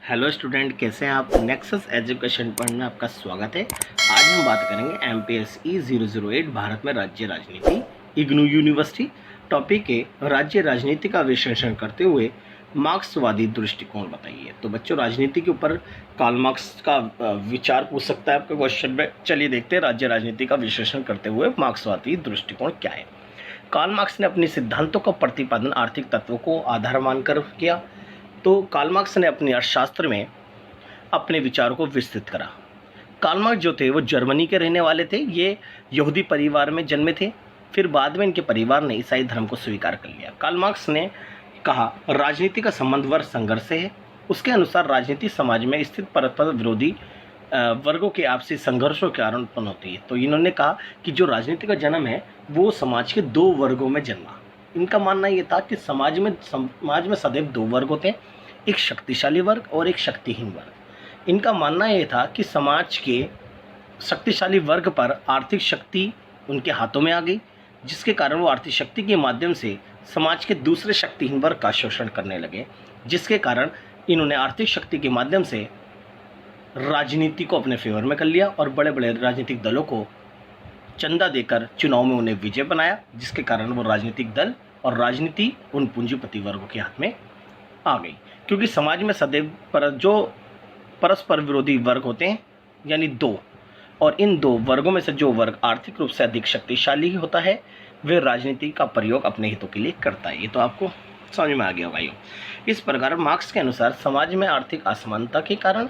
Hello student, कैसे हैं आप। नेक्सस एजुकेशन पॉइंट में आपका स्वागत है। आज हम बात करेंगे MPSE 008 भारत में राज्य राजनीति, इग्नू यूनिवर्सिटी। टॉपिक है राज्य राजनीति का विश्लेषण करते हुए मार्क्सवादी दृष्टिकोण बताइए। तो बच्चों, राजनीति के ऊपर कार्ल मार्क्स का विचार पूछ सकता है आपके क्वेश्चन में। चलिए देखते हैं राज्य राजनीति का विश्लेषण करते हुए मार्क्सवादी दृष्टिकोण क्या है। कार्ल मार्क्स ने अपने सिद्धांतों का प्रतिपादन आर्थिक तत्वों को आधार मानकर किया। तो कार्ल मार्क्स ने अपने अर्थशास्त्र में अपने विचारों को विस्तृत करा। कार्ल मार्क्स जो थे वो जर्मनी के रहने वाले थे। ये यहूदी परिवार में जन्मे थे। फिर बाद में इनके परिवार ने ईसाई धर्म को स्वीकार कर लिया। कार्ल मार्क्स ने कहा, राजनीति का संबंध वर्ग संघर्ष से है। उसके अनुसार राजनीति समाज में स्थित परस्पर विरोधी वर्गों के आपसी संघर्षों के कारण उत्पन्न होती है। तो इन्होंने कहा कि जो राजनीति का जन्म है वो समाज के दो वर्गों में जन्मा। इनका मानना ये था कि समाज में सदैव दो वर्ग होते हैं, एक शक्तिशाली वर्ग और एक शक्तिहीन वर्ग। इनका मानना यह था कि समाज के शक्तिशाली वर्ग पर आर्थिक शक्ति उनके हाथों में आ गई, जिसके कारण वो आर्थिक शक्ति के माध्यम से समाज के दूसरे शक्तिहीन वर्ग का शोषण करने लगे, जिसके कारण इन्होंने आर्थिक शक्ति के माध्यम से राजनीति को अपने फेवर में कर लिया और बड़े बड़े राजनीतिक दलों को चंदा देकर चुनाव में उन्हें विजय बनाया, जिसके कारण वो राजनीतिक दल और राजनीति उन पूंजीपति वर्गों के हाथ में आ गई। क्योंकि समाज में सदैव जो परस्पर विरोधी वर्ग होते हैं, यानी दो, और इन दो वर्गों में से जो वर्ग आर्थिक रूप से अधिक शक्तिशाली होता है वह राजनीति का प्रयोग अपने हितों के लिए करता है। ये तो आपको समझ में आ गया होगा। इस प्रकार मार्क्स के अनुसार समाज में आर्थिक असमानता के कारण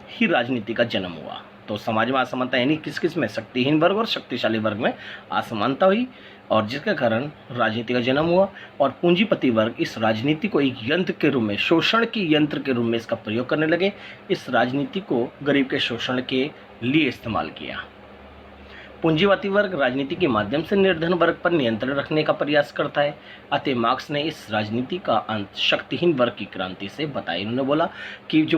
ही राजनीति का जन्म हुआ। तो समाज में असमानता यानी किस किस में, शक्तिहीन वर्ग और शक्तिशाली वर्ग में असमानता हुई, और जिसके कारण राजनीति का जन्म हुआ। और पूंजीपति वर्ग इस राजनीति को एक यंत्र के रूप में, शोषण के यंत्र के रूप में इसका प्रयोग करने लगे। इस राजनीति को गरीब के शोषण के लिए इस्तेमाल किया। पूंजीवादी वर्ग राजनीति के माध्यम से निर्धन वर्ग पर नियंत्रण रखने का प्रयास करता है। अतः मार्क्स ने इस राजनीति का अंत शक्तिहीन वर्ग की क्रांति से बताया। इन्होंने बोला कि जो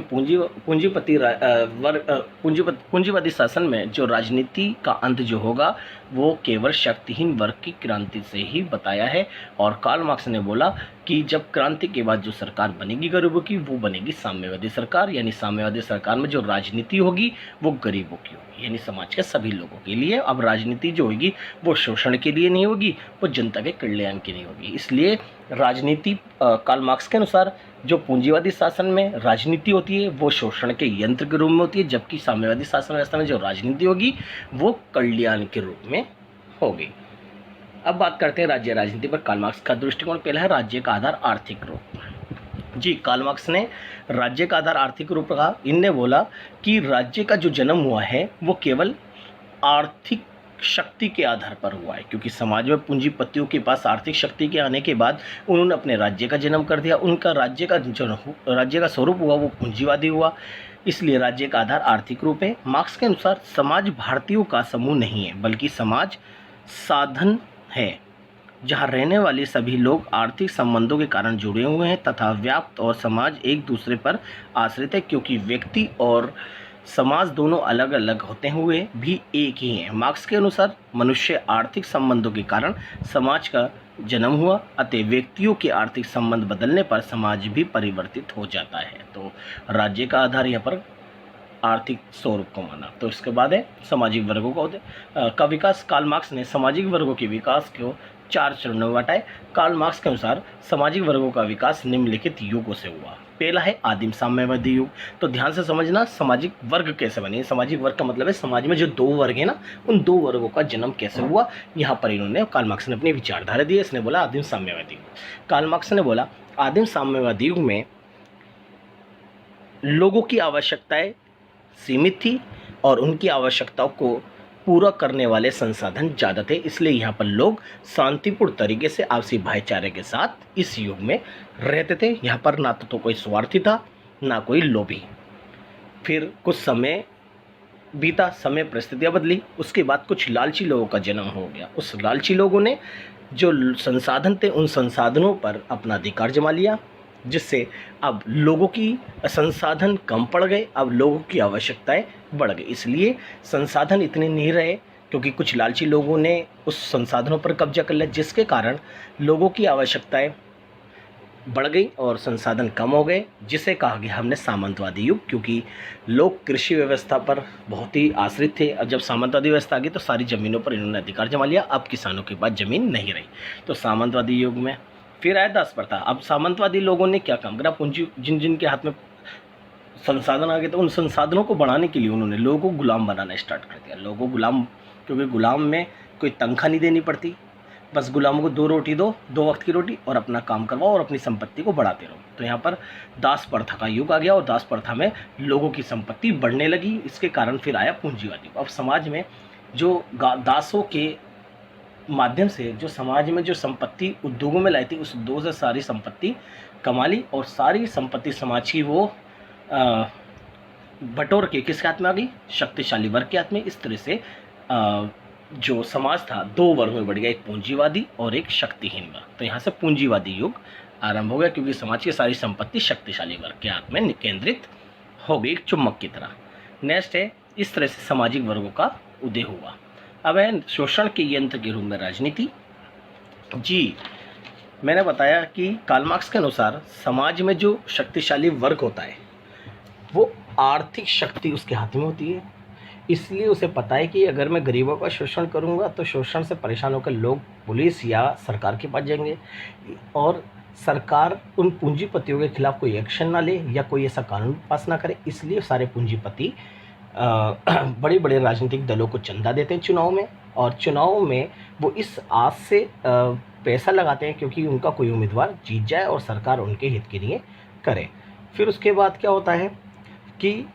पूंजीवादी शासन में जो राजनीति का अंत जो होगा वो केवल शक्तिहीन वर्ग की क्रांति से ही बताया है। और कार्ल मार्क्स ने बोला कि जब क्रांति के बाद जो सरकार बनेगी गरीबों की, वो बनेगी साम्यवादी सरकार। यानी साम्यवादी सरकार में जो राजनीति होगी वो गरीबों की होगी, यानी समाज के सभी लोगों के लिए। अब राजनीति जो होगी वो शोषण के लिए नहीं होगी, वो जनता के कल्याण की नहीं होगी। इसलिए राजनीति कार्ल मार्क्स के अनुसार जो पूंजीवादी शासन में राजनीति होती है वो शोषण के यंत्र के रूप में होती है, जबकि साम्यवादी शासन व्यवस्था में जो राजनीति होगी वो कल्याण के रूप में होगी। अब बात करते हैं राज्य राजनीति पर कार्ल मार्क्स का दृष्टिकोण। पहला है राज्य का आधार आर्थिक रूप। जी, कार्ल मार्क्स ने राज्य का आधार आर्थिक रूप कहा। इनने बोला कि राज्य का जो जन्म हुआ है वो केवल आर्थिक शक्ति के आधार पर हुआ है, क्योंकि समाज में पूंजीपतियों के पास आर्थिक शक्ति के आने के बाद उन्होंने अपने राज्य का जन्म कर दिया। उनका राज्य का स्वरूप हुआ वो पूंजीवादी हुआ। इसलिए राज्य का आधार आर्थिक रूप है। मार्क्स के अनुसार समाज भारतीयों का समूह नहीं है, बल्कि समाज साधन है जहाँ रहने वाले सभी लोग आर्थिक संबंधों के कारण जुड़े हुए हैं तथा व्याप्त और समाज एक दूसरे पर आश्रित है, क्योंकि व्यक्ति और समाज दोनों अलग अलग होते हुए भी एक ही हैं। मार्क्स के अनुसार मनुष्य आर्थिक संबंधों के कारण समाज का जन्म हुआ, अतः व्यक्तियों के आर्थिक संबंध बदलने पर समाज भी परिवर्तित हो जाता है। तो राज्य का आधार यहाँ पर आर्थिक स्वरूप को माना। तो इसके बाद है सामाजिक वर्गों का विकास। कार्ल मार्क्स ने सामाजिक वर्गों के विकास को 4 चरणों में बांटा है। कार्ल मार्क्स के अनुसार सामाजिक वर्गों का विकास निम्नलिखित युगों से हुआ। पहला है आदिम साम्यवादी युग। तो ध्यान से समझना सामाजिक वर्ग कैसे बने। सामाजिक वर्ग का मतलब है समाज में जो दो वर्ग है ना, उन दो वर्गों का जन्म कैसे हुआ, यहाँ पर इन्होंने कार्ल मार्क्स ने अपनी विचारधारा दी। इसने बोला आदिम साम्यवादी युग। कार्ल मार्क्स ने बोला आदिम साम्यवादी युग में लोगों की आवश्यकताएं सीमित थी और उनकी आवश्यकताओं को पूरा करने वाले संसाधन ज़्यादा थे। इसलिए यहाँ पर लोग शांतिपूर्ण तरीके से आपसी भाईचारे के साथ इस युग में रहते थे। यहाँ पर ना तो कोई स्वार्थी था ना कोई लोभी। फिर कुछ समय बीता, समय परिस्थितियाँ बदली, उसके बाद कुछ लालची लोगों का जन्म हो गया। उस लालची लोगों ने जो संसाधन थे उन संसाधनों पर अपना अधिकार जमा लिया, जिससे अब लोगों की संसाधन कम पड़ गए, अब लोगों की आवश्यकताएं बढ़ गई। इसलिए संसाधन इतने नहीं रहे, क्योंकि कुछ लालची लोगों ने उस संसाधनों पर कब्जा कर लिया, जिसके कारण लोगों की आवश्यकताएं बढ़ गई और संसाधन कम हो गए, जिसे कहा गया हमने सामंतवादी युग, क्योंकि लोग कृषि व्यवस्था पर बहुत ही आश्रित थे। और जब सामंतवादी व्यवस्था आ गई तो सारी ज़मीनों पर इन्होंने अधिकार जमा लिया, अब किसानों के पास ज़मीन नहीं रही। तो सामंतवादी युग में फिर आया दास प्रथा। अब सामंतवादी लोगों ने क्या काम करा, पूंजी जिन जिन के हाथ में संसाधन आ गए तो उन संसाधनों को बढ़ाने के लिए उन्होंने लोगों को गुलाम बनाना स्टार्ट कर दिया। लोगों को गुलाम, क्योंकि गुलाम में कोई तनख्वाह नहीं देनी पड़ती, बस गुलामों को 2 रोटी दो, 2 वक्त की रोटी, और अपना काम करवाओ और अपनी संपत्ति को बढ़ाते रहो। तो यहाँ पर दास प्रथा का युग आ गया और दास प्रथा में लोगों की संपत्ति बढ़ने लगी। इसके कारण फिर आया पूंजीवादी। अब समाज में जो दासों के माध्यम से जो समाज में जो संपत्ति उद्योगों में लाई थी, उस उद्योग से सारी संपत्ति कमा ली और सारी संपत्ति समाज की वो बटोर के किसके हाथ में आ गई, शक्तिशाली वर्ग के हाथ में। इस तरह से जो समाज था 2 वर्ग में बढ़ गया, एक पूंजीवादी और एक शक्तिहीन वर्ग। तो यहाँ से पूंजीवादी युग आरंभ हो गया, क्योंकि समाज की सारी संपत्ति शक्तिशाली वर्ग के हाथ में केंद्रित हो गई, एक चुम्बक की तरह। नेक्स्ट है, इस तरह से सामाजिक वर्गों का उदय हुआ। अब है शोषण के यंत्र के रूप में राजनीति। जी, मैंने बताया कि कार्ल मार्क्स के अनुसार समाज में जो शक्तिशाली वर्ग होता है वो आर्थिक शक्ति उसके हाथ में होती है, इसलिए उसे पता है कि अगर मैं गरीबों का शोषण करूंगा तो शोषण से परेशान होकर लोग पुलिस या सरकार के पास जाएंगे और सरकार उन पूंजीपतियों के खिलाफ कोई एक्शन ना ले या कोई ऐसा कानून पास ना करे। इसलिए सारे पूंजीपति बड़े बड़े राजनीतिक दलों को चंदा देते हैं चुनाव में, और चुनाव में वो इस आस से पैसा लगाते हैं क्योंकि उनका कोई उम्मीदवार जीत जाए और सरकार उनके हित के लिए करे। फिर उसके बाद क्या होता है कि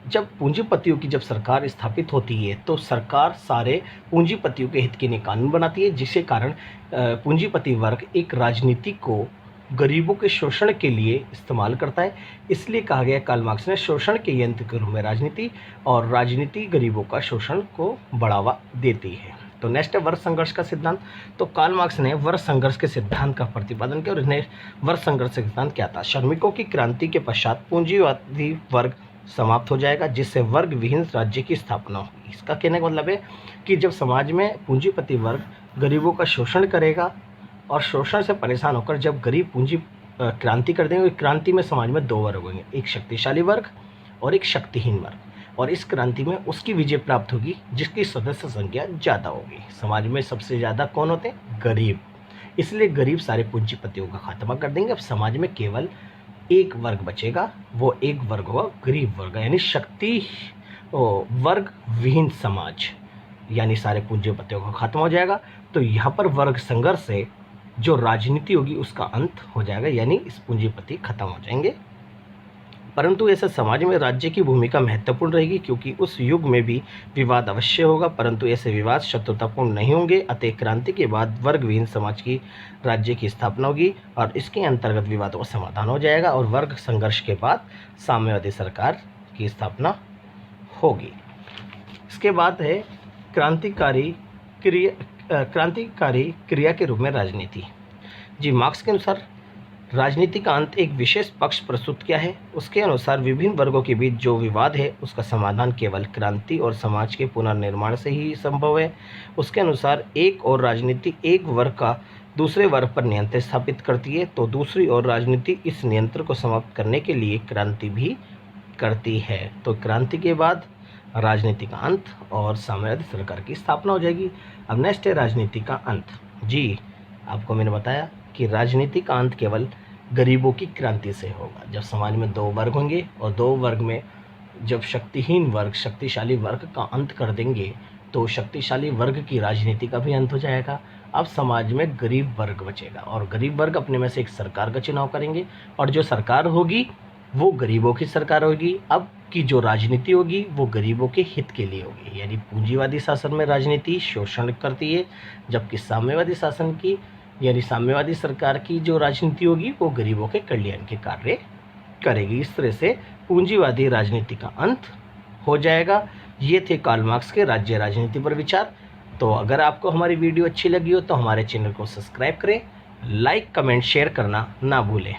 जब पूंजीपतियों की जब सरकार स्थापित होती है तो सरकार सारे पूंजीपतियों के हित के लिए कानून बनाती है, जिसके कारण पूंजीपति वर्ग एक राजनीति को गरीबों के शोषण के लिए इस्तेमाल करता है। इसलिए कहा गया कार्ल मार्क्स ने शोषण के यंत्र के रूप में राजनीति, और राजनीति गरीबों का शोषण को बढ़ावा देती है। तो नेक्स्ट है वर्ग संघर्ष का सिद्धांत। तो कार्ल मार्क्स ने वर्ग संघर्ष के सिद्धांत का प्रतिपादन किया, और इन्हें वर्ग संघर्ष सिद्धांत क्या था। श्रमिकों की क्रांति के पश्चात पूंजीवादी वर्ग समाप्त हो जाएगा, जिससे वर्ग विहीन राज्य की स्थापना होगी। इसका कहने का मतलब है कि जब समाज में पूंजीपति वर्ग गरीबों का शोषण करेगा और शोषण से परेशान होकर जब गरीब पूंजी क्रांति कर देंगे, क्रांति में समाज में 2 वर्ग होंगे, एक शक्तिशाली वर्ग और एक शक्तिहीन वर्ग। और इस क्रांति में उसकी विजय प्राप्त होगी जिसकी सदस्य संख्या ज़्यादा होगी। समाज में सबसे ज़्यादा कौन होते हैं, गरीब। इसलिए गरीब सारे पूंजीपतियों का खात्मा कर देंगे। अब समाज में केवल एक वर्ग बचेगा, वो एक वर्ग होगा गरीब वर्ग, यानी शक्ति वर्ग विहीन समाज, यानी सारे पूंजीपतियों का खात्मा हो जाएगा। तो यहाँ पर वर्ग संघर्ष से जो राजनीति होगी उसका अंत हो जाएगा, यानी इस पूंजीपति खत्म हो जाएंगे। परंतु ऐसे समाज में राज्य की भूमिका महत्वपूर्ण रहेगी, क्योंकि उस युग में भी विवाद अवश्य होगा, परंतु ऐसे विवाद शत्रुतापूर्ण नहीं होंगे। अतः क्रांति के बाद वर्ग विहीन समाज की राज्य की स्थापना होगी और इसके अंतर्गत विवादों का समाधान हो जाएगा, और वर्ग संघर्ष के बाद साम्यवादी सरकार की स्थापना होगी। इसके बाद है क्रांतिकारी क्रिया के रूप में राजनीति। जी, मार्क्स के अनुसार राजनीति का अंत एक विशेष पक्ष प्रस्तुत किया है। उसके अनुसार विभिन्न वर्गों के बीच जो विवाद है उसका समाधान केवल क्रांति और समाज के पुनर्निर्माण से ही संभव है। उसके अनुसार एक और राजनीति एक वर्ग का दूसरे वर्ग पर नियंत्रण स्थापित करती है, तो दूसरी ओर राजनीति इस नियंत्रण को समाप्त करने के लिए क्रांति भी करती है। तो क्रांति के बाद राजनीति का अंत और साम्यवादी सरकार की स्थापना हो जाएगी। अब नेक्स्ट है राजनीति का अंत। जी, आपको मैंने बताया कि राजनीति का अंत केवल गरीबों की क्रांति से होगा। जब समाज में 2 वर्ग होंगे और 2 वर्ग में जब शक्तिहीन वर्ग शक्तिशाली वर्ग का अंत कर देंगे तो शक्तिशाली वर्ग की राजनीति का भी अंत हो जाएगा। अब समाज में गरीब वर्ग बचेगा और गरीब वर्ग अपने में से एक सरकार का चुनाव करेंगे और जो सरकार होगी वो गरीबों की सरकार होगी। अब की जो राजनीति होगी वो गरीबों के हित के लिए होगी, यानी पूंजीवादी शासन में राजनीति शोषण करती है, जबकि साम्यवादी शासन की यानी साम्यवादी सरकार की जो राजनीति होगी वो गरीबों के कल्याण के कार्य करेगी। इस तरह से पूंजीवादी राजनीति का अंत हो जाएगा। ये थे कार्ल मार्क्स के राज्य राजनीति पर विचार। तो अगर आपको हमारी वीडियो अच्छी लगी हो तो हमारे चैनल को सब्सक्राइब करें, लाइक कमेंट शेयर करना ना भूलें।